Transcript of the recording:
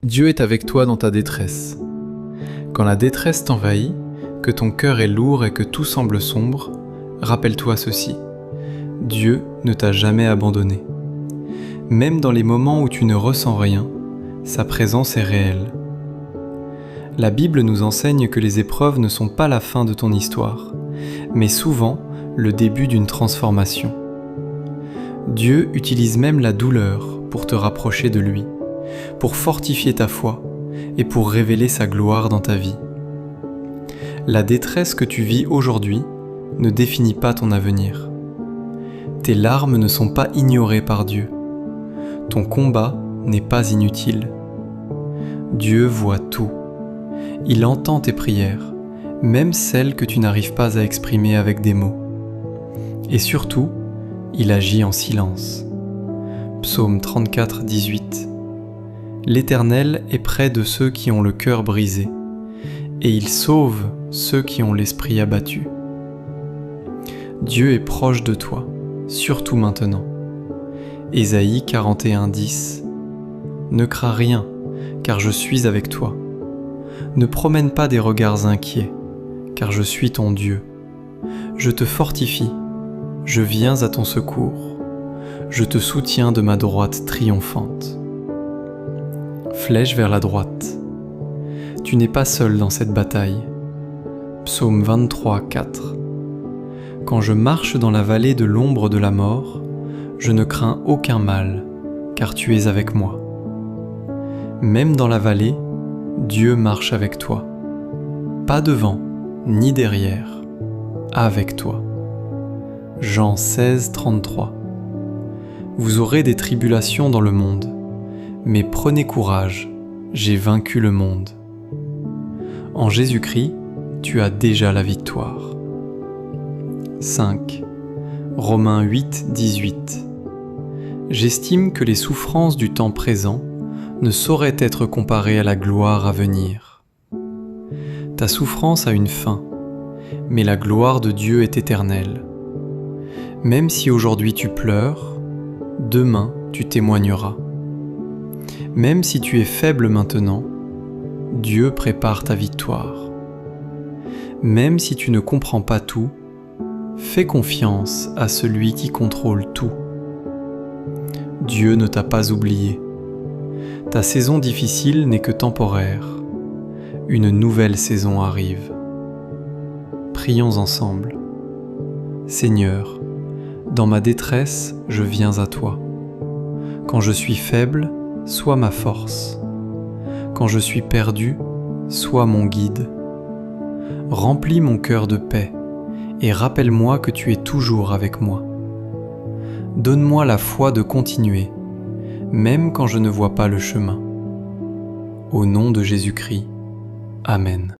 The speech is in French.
Dieu est avec toi dans ta détresse. Quand la détresse t'envahit, que ton cœur est lourd et que tout semble sombre, rappelle-toi ceci. Dieu ne t'a jamais abandonné. Même dans les moments où tu ne ressens rien, sa présence est réelle. La Bible nous enseigne que les épreuves ne sont pas la fin de ton histoire, mais souvent le début d'une transformation. Dieu utilise même la douleur pour te rapprocher de lui, pour fortifier ta foi et pour révéler sa gloire dans ta vie. La détresse que tu vis aujourd'hui ne définit pas ton avenir. Tes larmes ne sont pas ignorées par Dieu. Ton combat n'est pas inutile. Dieu voit tout. Il entend tes prières, même celles que tu n'arrives pas à exprimer avec des mots. Et surtout, il agit en silence. Psaume 34, 18. L'Éternel est près de ceux qui ont le cœur brisé, et il sauve ceux qui ont l'esprit abattu. Dieu est proche de toi, surtout maintenant. Ésaïe 41, 10. Ne crains rien, car je suis avec toi. Ne promène pas des regards inquiets, car je suis ton Dieu. Je te fortifie, je viens à ton secours. Je te soutiens de ma droite triomphante. Flèche vers la droite. Tu n'es pas seul dans cette bataille. Psaume 23, 4. Quand je marche dans la vallée de l'ombre de la mort, je ne crains aucun mal, car tu es avec moi. Même dans la vallée, Dieu marche avec toi. Pas devant, ni derrière, avec toi. Jean 16, 33. Vous aurez des tribulations dans le monde, mais prenez courage, j'ai vaincu le monde. En Jésus-Christ, tu as déjà la victoire. 5. Romains 8, 18. J'estime que les souffrances du temps présent ne sauraient être comparées à la gloire à venir. Ta souffrance a une fin, mais la gloire de Dieu est éternelle. Même si aujourd'hui tu pleures, demain tu témoigneras. Même si tu es faible maintenant, Dieu prépare ta victoire. Même si tu ne comprends pas tout, fais confiance à celui qui contrôle tout. Dieu ne t'a pas oublié. Ta saison difficile n'est que temporaire. Une nouvelle saison arrive. Prions ensemble. Seigneur, dans ma détresse, je viens à toi. Quand je suis faible, sois ma force. Quand je suis perdu, sois mon guide. Remplis mon cœur de paix et rappelle-moi que tu es toujours avec moi. Donne-moi la foi de continuer, même quand je ne vois pas le chemin. Au nom de Jésus-Christ. Amen.